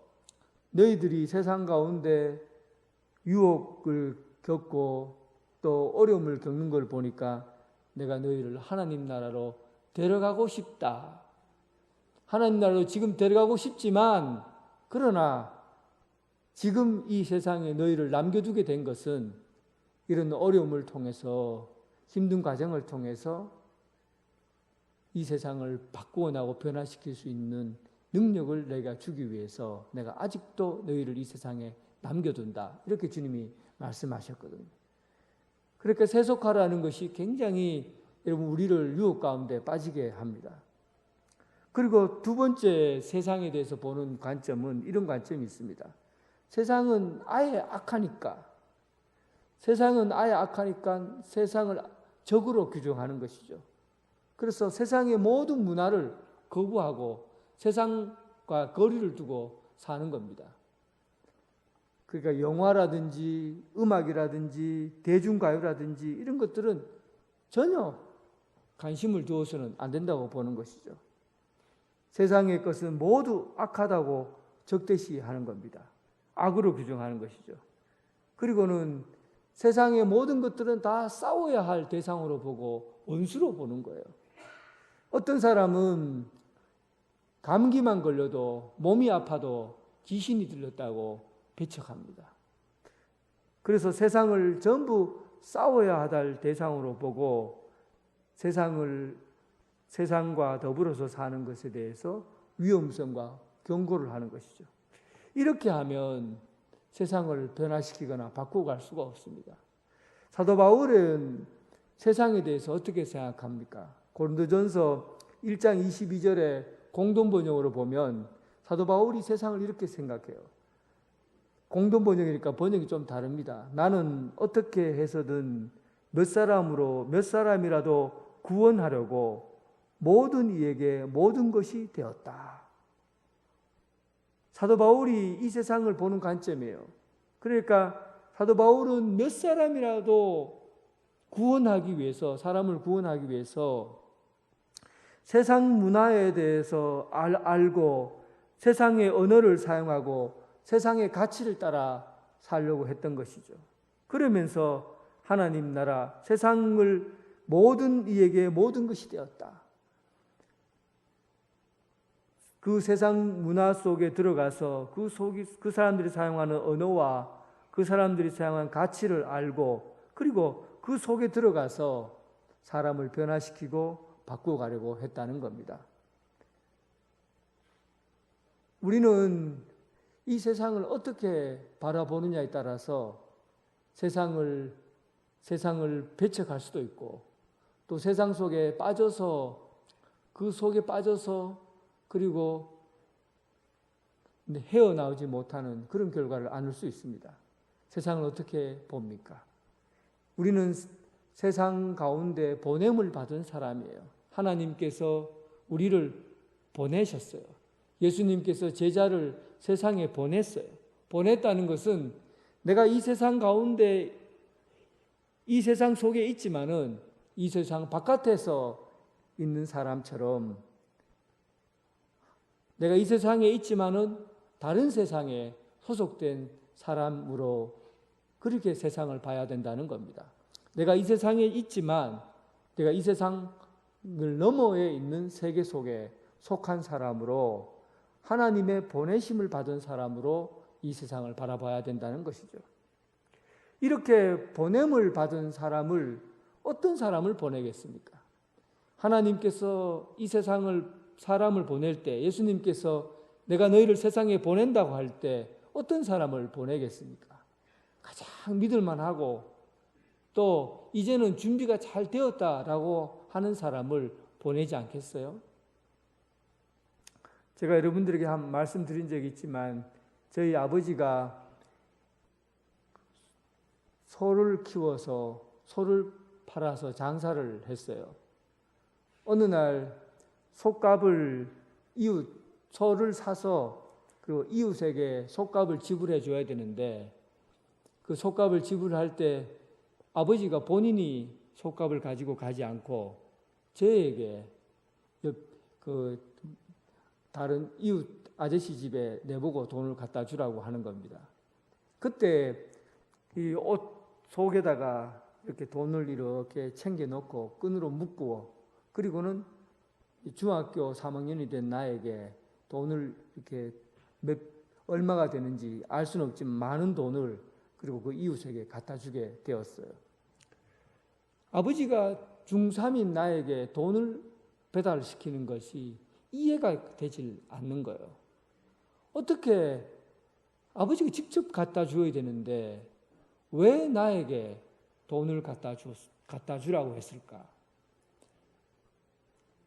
너희들이 세상 가운데 유혹을 겪고 또 어려움을 겪는 걸 보니까 내가 너희를 하나님 나라로 데려가고 싶다. 하나님 나라로 지금 데려가고 싶지만 그러나 지금 이 세상에 너희를 남겨두게 된 것은 이런 어려움을 통해서 힘든 과정을 통해서 이 세상을 바꾸어 나고 변화시킬 수 있는 능력을 내가 주기 위해서 내가 아직도 너희를 이 세상에 남겨둔다. 이렇게 주님이 말씀하셨거든요. 그러니까 세속화라는 것이 굉장히 여러분 우리를 유혹 가운데 빠지게 합니다. 그리고 두 번째 세상에 대해서 보는 관점은 이런 관점이 있습니다. 세상은 아예 악하니까 세상을 적으로 규정하는 것이죠. 그래서 세상의 모든 문화를 거부하고 세상과 거리를 두고 사는 겁니다. 그러니까 영화라든지 음악이라든지 대중가요라든지 이런 것들은 전혀 관심을 두어서는 안 된다고 보는 것이죠. 세상의 것은 모두 악하다고 적대시하는 겁니다. 악으로 규정하는 것이죠. 그리고는 세상의 모든 것들은 다 싸워야 할 대상으로 보고 원수로 보는 거예요. 어떤 사람은 감기만 걸려도 몸이 아파도 귀신이 들렸다고 배척합니다. 그래서 세상을 전부 싸워야 할 대상으로 보고 세상과 더불어서 사는 것에 대해서 위험성과 경고를 하는 것이죠. 이렇게 하면 세상을 변화시키거나 바꾸고 갈 수가 없습니다. 사도 바울은 세상에 대해서 어떻게 생각합니까? 고린도전서 1장 22절에 공동번역으로 보면 사도 바울이 세상을 이렇게 생각해요. 공동번역이니까 번역이 좀 다릅니다. 나는 어떻게 해서든 몇 사람이라도 구원하려고 모든 이에게 모든 것이 되었다. 사도 바울이 이 세상을 보는 관점이에요. 그러니까 사도 바울은 몇 사람이라도 구원하기 위해서, 사람을 구원하기 위해서 세상 문화에 대해서 알고 세상의 언어를 사용하고 세상의 가치를 따라 살려고 했던 것이죠. 그러면서 하나님 나라, 세상을 모든 이에게 모든 것이 되었다. 그 세상 문화 속에 들어가서 그 사람들이 사용하는 언어와 그 사람들이 사용하는 가치를 알고 그리고 그 속에 들어가서 사람을 변화시키고 바꾸어가려고 했다는 겁니다. 우리는 이 세상을 어떻게 바라보느냐에 따라서 세상을 배척할 수도 있고 또 세상 속에 빠져서 그 속에 빠져서 그리고 헤어나오지 못하는 그런 결과를 안을 수 있습니다. 세상을 어떻게 봅니까? 우리는 세상 가운데 보냄을 받은 사람이에요. 하나님께서 우리를 보내셨어요. 예수님께서 제자를 세상에 보냈어요. 보냈다는 것은 내가 이 세상 가운데 이 세상 속에 있지만은 이 세상 바깥에서 있는 사람처럼 내가 이 세상에 있지만은 다른 세상에 소속된 사람으로 그렇게 세상을 봐야 된다는 겁니다. 내가 이 세상에 있지만 내가 이 세상을 너머에 있는 세계 속에 속한 사람으로 하나님의 보내심을 받은 사람으로 이 세상을 바라봐야 된다는 것이죠. 이렇게 보냄을 받은 사람을 어떤 사람을 보내겠습니까? 하나님께서 이 사람을 보낼 때 예수님께서 내가 너희를 세상에 보낸다고 할 때 어떤 사람을 보내겠습니까? 가장 믿을만하고 또 이제는 준비가 잘 되었다라고 하는 사람을 보내지 않겠어요? 제가 여러분들에게 한 말씀드린 적이 있지만 저희 아버지가 소를 키워서 소를 팔아서 장사를 했어요. 어느 날 솥값을 소를 사서 그 이웃에게 솥값을 지불해 줘야 되는데 그 솥값을 지불할 때 아버지가 본인이 솥값을 가지고 가지 않고 저에게 그 다른 이웃 아저씨 집에 내보고 돈을 갖다 주라고 하는 겁니다. 그때 이 옷 속에다가 이렇게 돈을 이렇게 챙겨 놓고 끈으로 묶고 그리고는 중학교 3학년이 된 나에게 돈을 이렇게 얼마가 되는지 알 수는 없지만 많은 돈을 그리고 그 이웃에게 갖다 주게 되었어요. 아버지가 중3인 나에게 돈을 배달시키는 것이 이해가 되질 않는 거예요. 어떻게 아버지가 직접 갖다 줘야 되는데 왜 나에게 돈을 갖다 주라고 했을까?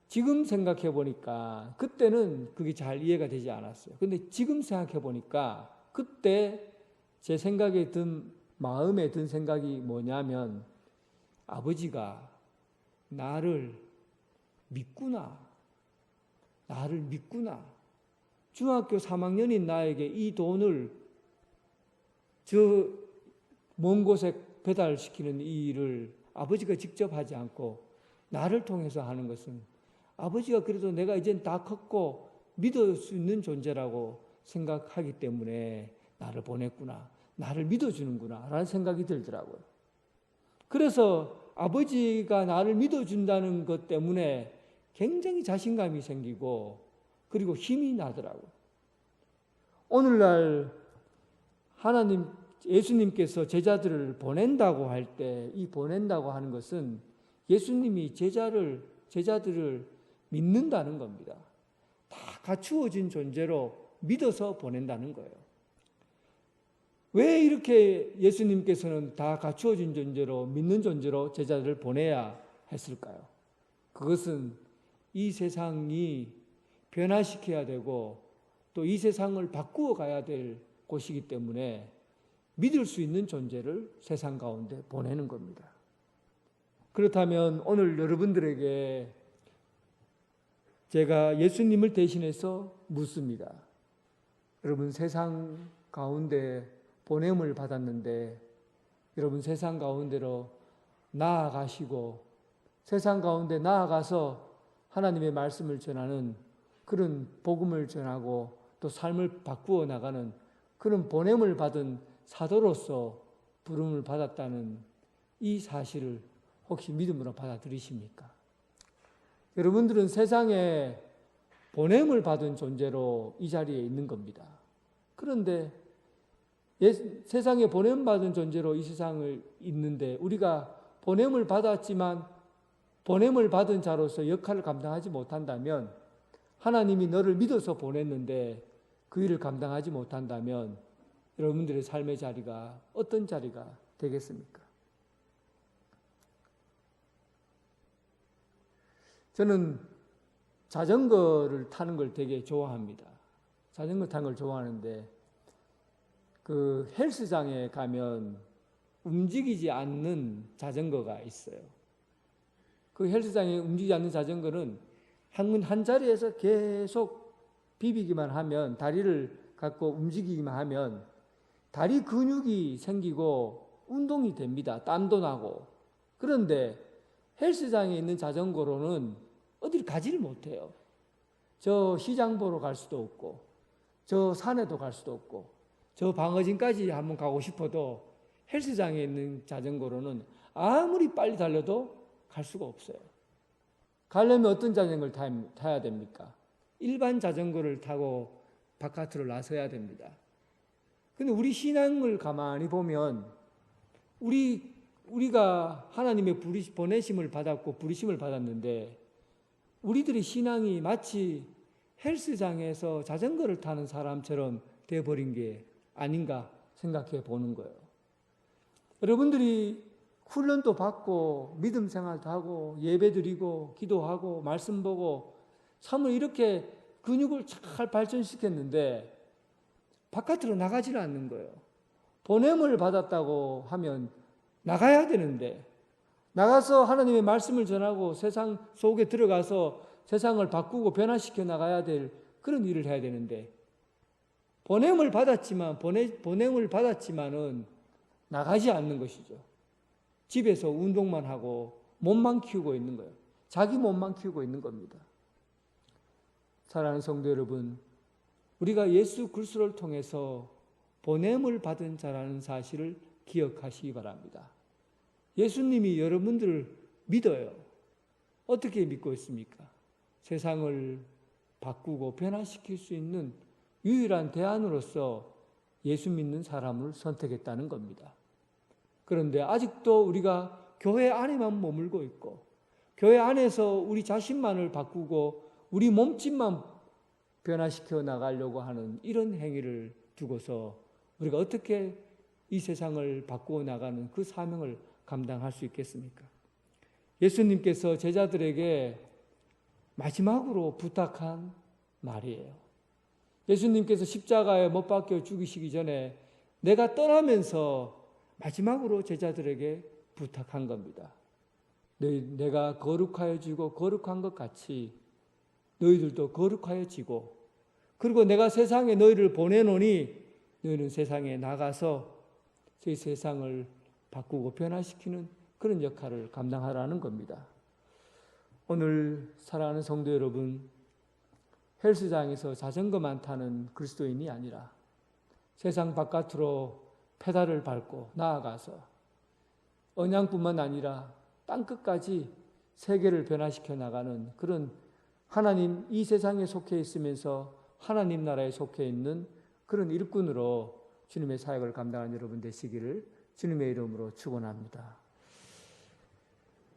지금 생각해 보니까 그때는 그게 잘 이해가 되지 않았어요. 근데 지금 생각해 보니까 그때 제 생각에 마음에 든 생각이 뭐냐면 아버지가 나를 믿구나. 중학교 3학년인 나에게 이 돈을 저 먼 곳에 배달시키는 이 일을 아버지가 직접 하지 않고 나를 통해서 하는 것은 아버지가 그래도 내가 이젠 다 컸고 믿을 수 있는 존재라고 생각하기 때문에 나를 보냈구나, 나를 믿어주는구나 라는 생각이 들더라고요. 그래서 아버지가 나를 믿어준다는 것 때문에 굉장히 자신감이 생기고 그리고 힘이 나더라고요. 오늘날 예수님께서 제자들을 보낸다고 할 때 이 보낸다고 하는 것은 예수님이 제자들을 믿는다는 겁니다. 다 갖추어진 존재로 믿어서 보낸다는 거예요. 왜 이렇게 예수님께서는 다 갖추어진 존재로 믿는 존재로 제자들을 보내야 했을까요? 그것은 이 세상이 변화시켜야 되고 또 이 세상을 바꾸어 가야 될 곳이기 때문에 믿을 수 있는 존재를 세상 가운데 보내는 겁니다. 그렇다면 오늘 여러분들에게 제가 예수님을 대신해서 묻습니다. 여러분 세상 가운데 보냄을 받았는데 여러분 세상 가운데로 나아가시고 세상 가운데 나아가서 하나님의 말씀을 전하는 그런 복음을 전하고 또 삶을 바꾸어 나가는 그런 보냄을 받은 사도로서 부름을 받았다는 이 사실을 혹시 믿음으로 받아들이십니까? 여러분들은 세상에 보냄을 받은 존재로 이 자리에 있는 겁니다. 그런데 세상에 보냄받은 존재로 이 세상을 있는데 우리가 보냄을 받았지만 보냄을 받은 자로서 역할을 감당하지 못한다면 하나님이 너를 믿어서 보냈는데 그 일을 감당하지 못한다면 여러분들의 삶의 자리가 어떤 자리가 되겠습니까? 저는 자전거를 타는 걸 되게 좋아합니다. 자전거 타는 걸 좋아하는데 그 헬스장에 가면 움직이지 않는 자전거가 있어요. 그 헬스장에 움직이지 않는 자전거는 한 자리에서 계속 비비기만 하면 다리를 갖고 움직이기만 하면 다리 근육이 생기고 운동이 됩니다. 땀도 나고. 그런데 헬스장에 있는 자전거로는 어디를 가지를 못해요. 저 시장 보러 갈 수도 없고 저 산에도 갈 수도 없고 저 방어진까지 한번 가고 싶어도 헬스장에 있는 자전거로는 아무리 빨리 달려도 갈 수가 없어요. 가려면 어떤 자전거를 타야 됩니까? 일반 자전거를 타고 바깥으로 나서야 됩니다. 근데 우리 신앙을 가만히 보면 우리가 하나님의 보내심을 받았고 부르심을 받았는데 우리들의 신앙이 마치 헬스장에서 자전거를 타는 사람처럼 되어버린 게 아닌가 생각해 보는 거예요. 여러분들이 훈련도 받고 믿음 생활도 하고 예배 드리고 기도하고 말씀 보고 참으로 이렇게 근육을 잘 발전시켰는데 바깥으로 나가지를 않는 거예요. 보냄을 받았다고 하면 나가야 되는데 나가서 하나님의 말씀을 전하고 세상 속에 들어가서 세상을 바꾸고 변화시켜 나가야 될 그런 일을 해야 되는데 보냄을 받았지만은 나가지 않는 것이죠. 집에서 운동만 하고 몸만 키우고 있는 거예요. 자기 몸만 키우고 있는 겁니다. 사랑하는 성도 여러분, 우리가 예수 그리스도를 통해서 보냄을 받은 자라는 사실을 기억하시기 바랍니다. 예수님이 여러분들을 믿어요. 어떻게 믿고 있습니까? 세상을 바꾸고 변화시킬 수 있는 유일한 대안으로서 예수 믿는 사람을 선택했다는 겁니다. 그런데 아직도 우리가 교회 안에만 머물고 있고 교회 안에서 우리 자신만을 바꾸고 우리 몸집만 변화시켜 나가려고 하는 이런 행위를 두고서 우리가 어떻게 이 세상을 바꾸어 나가는 그 사명을 감당할 수 있겠습니까? 예수님께서 제자들에게 마지막으로 부탁한 말이에요. 예수님께서 십자가에 못 박혀 죽으시기 전에 내가 떠나면서 마지막으로 제자들에게 부탁한 겁니다. 내가 거룩하여지고 거룩한 것 같이 너희들도 거룩하여지고 그리고 내가 세상에 너희를 보내노니 너희는 세상에 나가서 이 세상을 바꾸고 변화시키는 그런 역할을 감당하라는 겁니다. 오늘 사랑하는 성도 여러분, 헬스장에서 자전거만 타는 그리스도인이 아니라 세상 바깥으로 페달을 밟고 나아가서 언양뿐만 아니라 땅끝까지 세계를 변화시켜 나가는 그런 하나님 이 세상에 속해 있으면서 하나님 나라에 속해 있는 그런 일꾼으로 주님의 사역을 감당하는 여러분 되시기를 주님의 이름으로 축원합니다.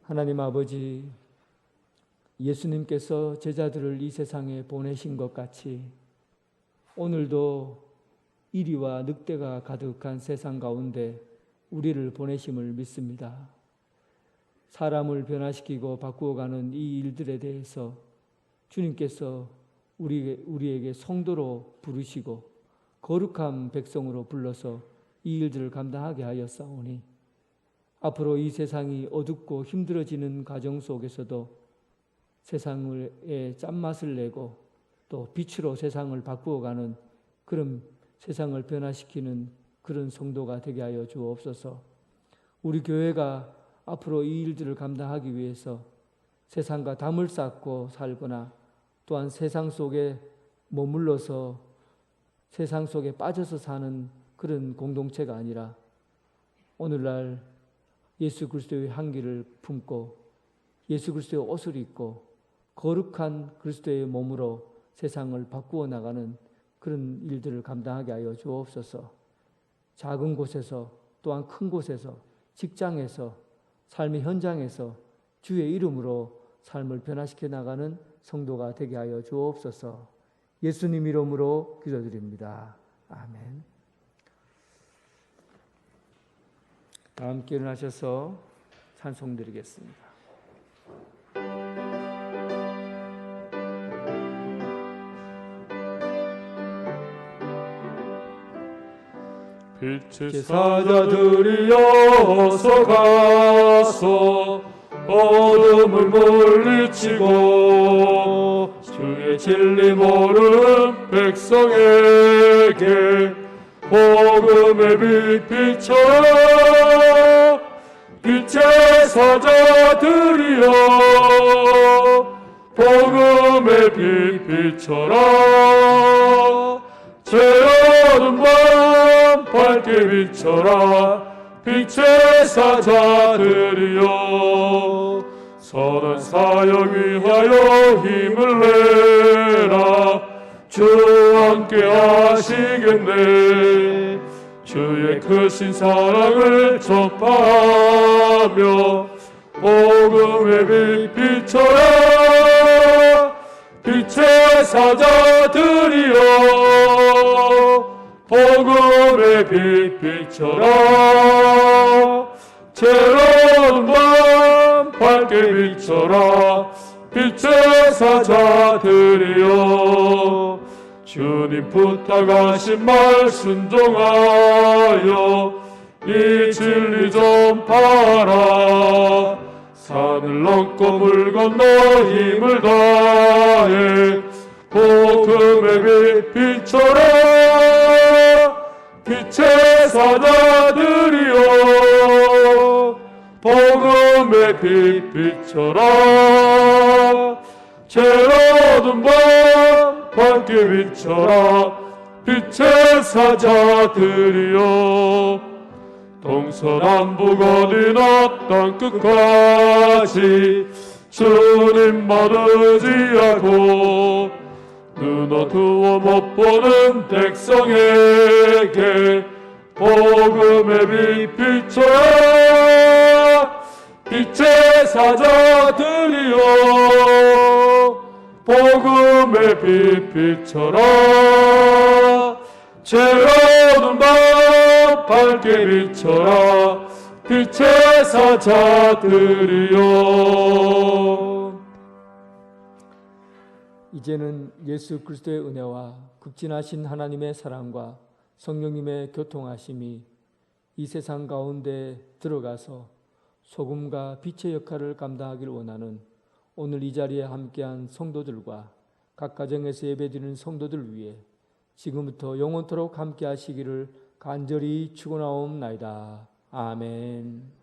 하나님 아버지, 예수님께서 제자들을 이 세상에 보내신 것 같이 오늘도 이리와 늑대가 가득한 세상 가운데 우리를 보내심을 믿습니다. 사람을 변화시키고 바꾸어가는 이 일들에 대해서 주님께서 우리에게 성도로 부르시고 거룩한 백성으로 불러서 이 일들을 감당하게 하였사오니 앞으로 이 세상이 어둡고 힘들어지는 과정 속에서도 세상의 짠맛을 내고 또 빛으로 세상을 바꾸어가는 그런 세상을 변화시키는 그런 성도가 되게 하여 주옵소서. 우리 교회가 앞으로 이 일들을 감당하기 위해서 세상과 담을 쌓고 살거나 또한 세상 속에 머물러서 세상 속에 빠져서 사는 그런 공동체가 아니라 오늘날 예수 그리스도의 향기를 품고 예수 그리스도의 옷을 입고 거룩한 그리스도의 몸으로 세상을 바꾸어 나가는 그런 일들을 감당하게 하여 주옵소서. 작은 곳에서 또한 큰 곳에서 직장에서 삶의 현장에서 주의 이름으로 삶을 변화시켜 나가는 성도가 되게 하여 주옵소서. 예수님 이름으로 기도드립니다. 아멘. 다 함께 일어나셔서 찬송드리겠습니다. 빛의 사자들이 어서 가서 어둠을 물리치고 주의 진리 모르는 백성에게 복음의 빛 비춰라. 빛의 사자들이여 복음의 빛 비춰라. 죄어둔 밤 밝게 비춰라. 빛의 사자들이여 선한 사역 위하여 힘을 내라. 주 함께 하시겠네. 주의 크신 사랑을 전파하며 복음의 빛 비춰라. 빛의 사자들이여 복음의 빛 비춰라. 죄로운 밤 밝게 비춰라. 빛의 사자들이여 주님 부탁하신 말 순종하여 이 진리 전파하라. 산을 넘고 물 건너 힘을 다해 복음의 빛 비춰라. 빛의 사자들이여 복음의 빛 비춰라. 죄어둔 밤 밝게 비춰라. 빛의 사자들이여 동서남북 어디나 땅끝까지 주님만 의지하고 눈 어두워 못 보는 백성에게 복음의 빛 비춰라. 빛의 사자들이여 복음의 빛 비춰라. 죄어둔 밤 밝게 비춰라. 빛의 사자들이여 이제는 예수 그리스도의 은혜와 극진하신 하나님의 사랑과 성령님의 교통하심이 이 세상 가운데 들어가서 소금과 빛의 역할을 감당하길 원하는 오늘 이 자리에 함께한 성도들과 각 가정에서 예배드리는 성도들 위해 지금부터 영원토록 함께 하시기를 간절히 축원하옵나이다. 아멘.